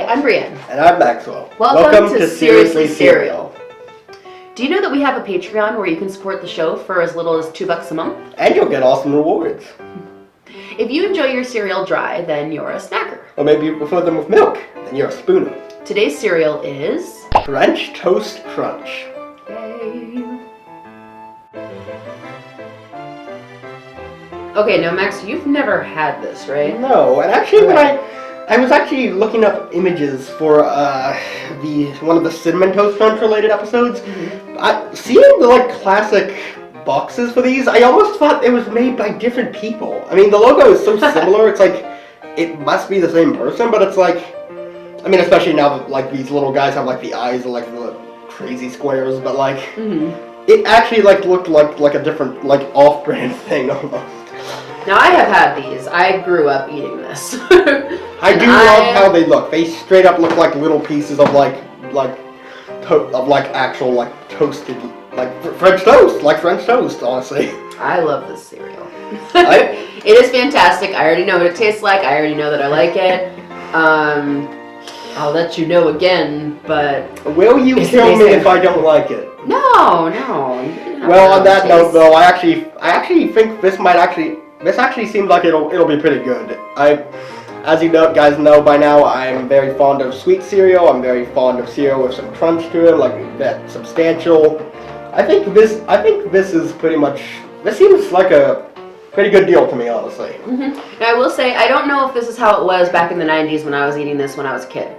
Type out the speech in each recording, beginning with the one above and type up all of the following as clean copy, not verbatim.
I'm Brienne. And I'm Maxwell. Welcome to Seriously Cereal. Do you know that we have a Patreon where you can support the show for as little as $2 a month? And you'll get awesome rewards. If you enjoy your cereal dry, then you're a snacker. Or maybe you prefer them with milk, then you're a spooner. Today's cereal is... French Toast Crunch. Yay. Okay, now Max, you've never had this, right? No, and actually when I was actually looking up images for one of the Cinnamon Toast Crunch related episodes. Seeing the classic boxes for these, I almost thought it was made by different people. I mean, the logo is so similar. It's like it must be the same person, but it's like, I mean, especially now that these little guys have the eyes and the crazy squares, but it actually looked like a different off-brand thing almost. Now I have had these. I grew up eating this. I do love how they look. They straight up look like little pieces of actual toasted French toast, French toast. Honestly, I love this cereal. It is fantastic. I already know what it tastes like. I already know that I like it. I'll let you know again, but will you kill me if I don't like it? No. Well, on that note, though, I actually think this actually seems like it'll be pretty good. As you guys know by now, I'm very fond of sweet cereal. I'm very fond of cereal with some crunch to it, that substantial. I think this is pretty much. This seems like a pretty good deal to me, honestly. Now, I will say, I don't know if this is how it was back in the 90s when I was eating this when I was a kid.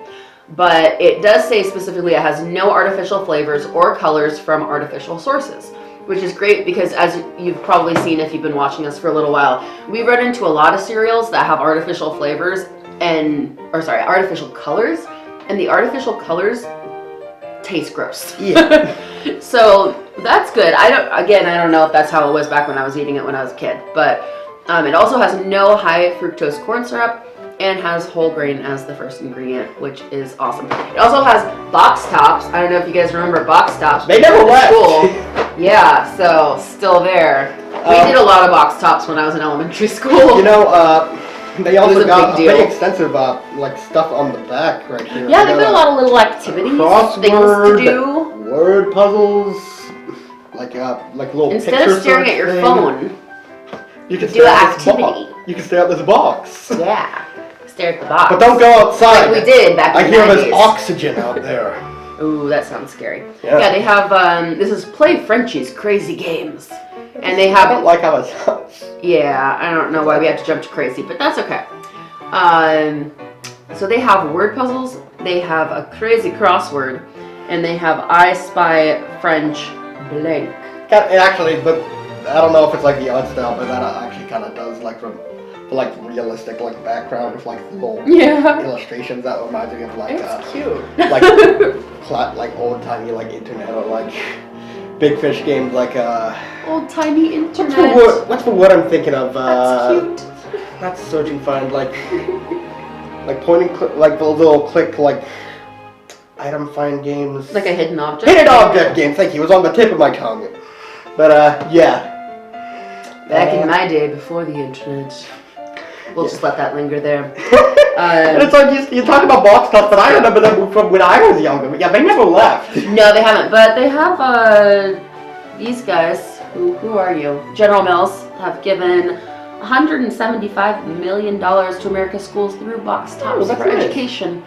But it does say specifically it has no artificial flavors or colors from artificial sources, which is great because, as you've probably seen if you've been watching us for a little while, we run into a lot of cereals that have artificial flavors artificial colors, and the artificial colors taste gross. Yeah. So that's good. I don't know if that's how it was back when I was eating it when I was a kid, but it also has no high fructose corn syrup and has whole grain as the first ingredient, which is awesome. It also has box tops. I don't know if you guys remember box tops. They never left. Yeah, so still there. We did a lot of box tops when I was in elementary school. You know, they also got a pretty extensive stuff on the back right here. Yeah, they've got a lot of little activities, things to do. Word puzzles, little Instead picture of staring at your phone, you can do an activity. You can stare at this box. Yeah, stare at the box. But don't go outside. Like we did back in the 90s. I hear there's oxygen out there. Ooh, that sounds scary. Yeah, they have, this is Play Frenchie's Crazy Games. And they have... I don't like how it sounds. Yeah, I don't know why we have to jump to crazy, but that's okay. So they have word puzzles, they have a crazy crossword, and they have I Spy French Blank. It actually, but I don't know if it's the art style, but that actually kind of does from realistic background with little illustrations. That reminds me of it's cute. Old timey internet or big fish games old timey internet. What's the word I'm thinking of? That's cute. Not search and find point and click the little click item find games. Like a hidden object. Hidden object game. Thank you. It was on the tip of my tongue. But yeah. Back in my day, before the internet. We'll just let that linger there. And it's you talk about box stuff, but I remember them from when I was younger. Yeah, they never left. No, they haven't. But they have these guys. Who are you? General Mills have given $175 million to America's schools through box tops for education,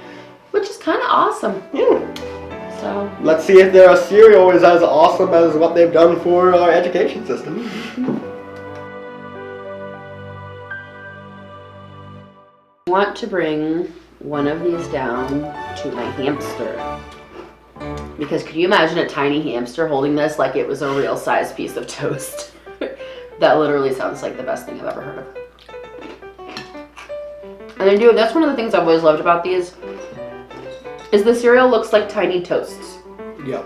which is kind of awesome. Yeah. So let's see if their cereal is as awesome as what they've done for our education system. I want to bring one of these down to my hamster. Because could you imagine a tiny hamster holding this like it was a real size piece of toast? That literally sounds like the best thing I've ever heard of. And then that's one of the things I've always loved about these, is the cereal looks like tiny toasts. Yep.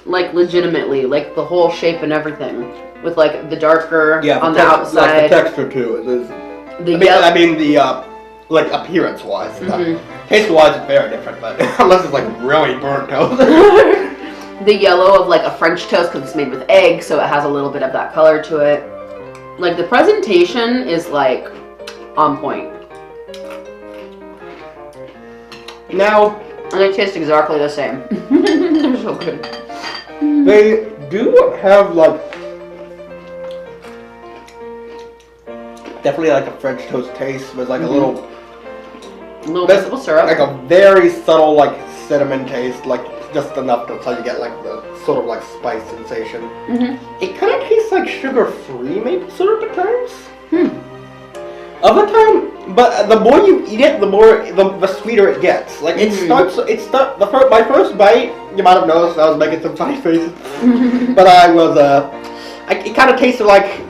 Legitimately, the whole shape and everything. With the darker on the outside. The texture too. Appearance-wise. Taste-wise, it's very different, but unless it's really burnt toast. The yellow of a French toast because it's made with egg, so it has a little bit of that color to it. The presentation is on point. Now, And they taste exactly the same. They're so good. they do have like definitely like a French toast taste with like a little maple syrup. like a very subtle like cinnamon taste, like just enough to so you get like the sort of like spice sensation. It kind of tastes like sugar-free maple syrup at times. Other time, but the more you eat it, the more the sweeter it gets. Like it starts. My first bite. You might have noticed I was making some funny faces, but I was it kind of tasted like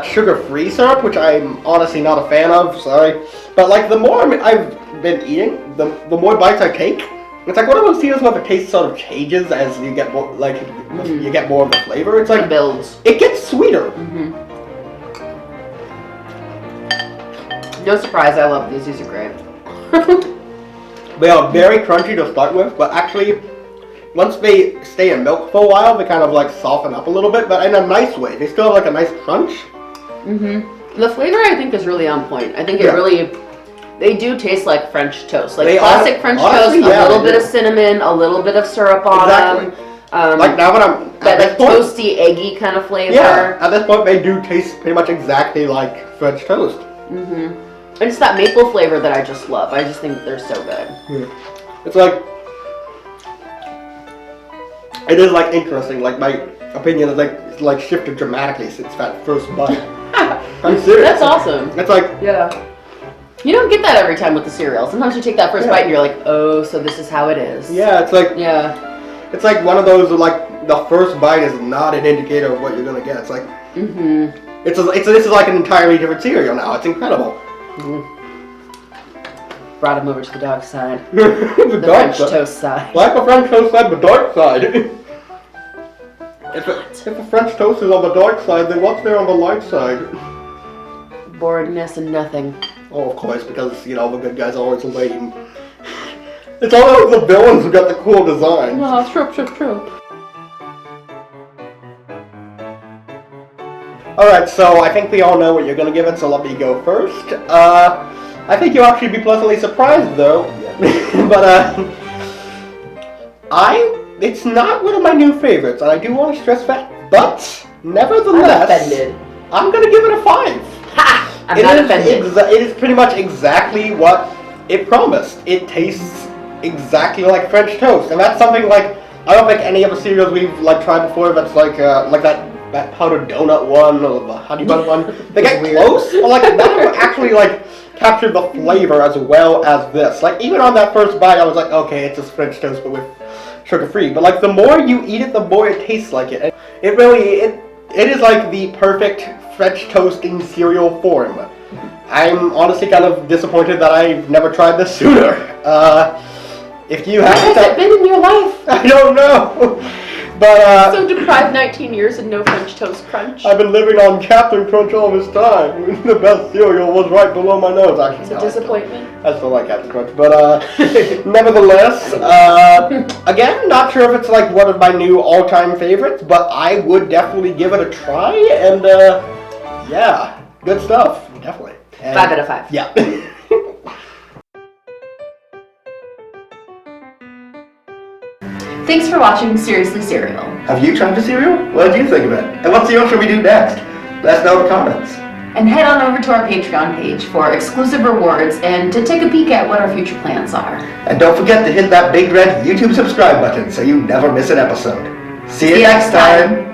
sugar-free syrup, which I'm honestly not a fan of. Sorry, but like the more I've been eating, the more bites I take. It's like one of those cereals where the taste sort of changes as you get more you get more of the flavor. It's like it builds. It gets sweeter. No surprise, I love these. These are great. They are very crunchy to start with, but actually, once they stay in milk for a while, they kind of like soften up a little bit, but in a nice way. They still have like a nice crunch. The flavor I think is really on point. I think it really, they do taste like French toast. Like classic French toast, a little bit of cinnamon, a little bit of syrup on them. Like now when I'm that like toasty, eggy kind of flavor. Yeah, at this point they do taste pretty much exactly like French toast. And it's that maple flavor that I just love. I just think they're so good. It's like, it is like interesting. Like my opinion is like shifted dramatically since that first bite. I'm serious. That's awesome. It's like, you don't get that every time with the cereal. Sometimes you take that first bite and you're like, oh, so this is how it is. Yeah, it's like, it's like one of those like the first bite is not an indicator of what you're gonna get. It's like, this is like an entirely different cereal now. It's incredible. Brought him over to the dark side. the French toast side. Like a French toast side, the dark side. If a French toast is on the dark side, then what's there on the light side? Boringness and nothing. Oh, of course, because, you know, the good guys are always lame. It's always the villains who got the cool designs. No, true. Alright, so I think we all know what you're gonna give it, so let me go first. I think you'll actually be pleasantly surprised, though. But, it's not one of my new favorites, and I do want to stress that, but, nevertheless, I'm offended. I'm gonna give it a 5. Ha! I'm not offended. It is pretty much exactly what it promised. It tastes exactly like French toast, and that's something like, I don't think any of the cereals we've like tried before that's like that powdered donut one or the honey bun one. They get close, but like none of them actually like captured the flavor as well as this. Like even on that first bite, I was like, okay, it's just French toast but with sugar free. But like the more you eat it, the more it tastes like it. It really it is like the perfect French toast in cereal form. I'm honestly kind of disappointed that I've never tried this sooner. If you haven't, has it been in your life? I don't know. But so deprived 19 years and no French toast crunch. I've been living on Captain Crunch all this time. The best cereal was right below my nose. Actually, it's a disappointment. I still like Captain Crunch, but nevertheless, again, not sure if it's like one of my new all-time favorites, but I would definitely give it a try. And yeah, good stuff, definitely. And 5 out of 5. Yeah. Thanks for watching Seriously Cereal. Have you tried the cereal? What did you think of it? And what cereal should we do next? Let us know in the comments. And head on over to our Patreon page for exclusive rewards and to take a peek at what our future plans are. And don't forget to hit that big red YouTube subscribe button so you never miss an episode. See you next time.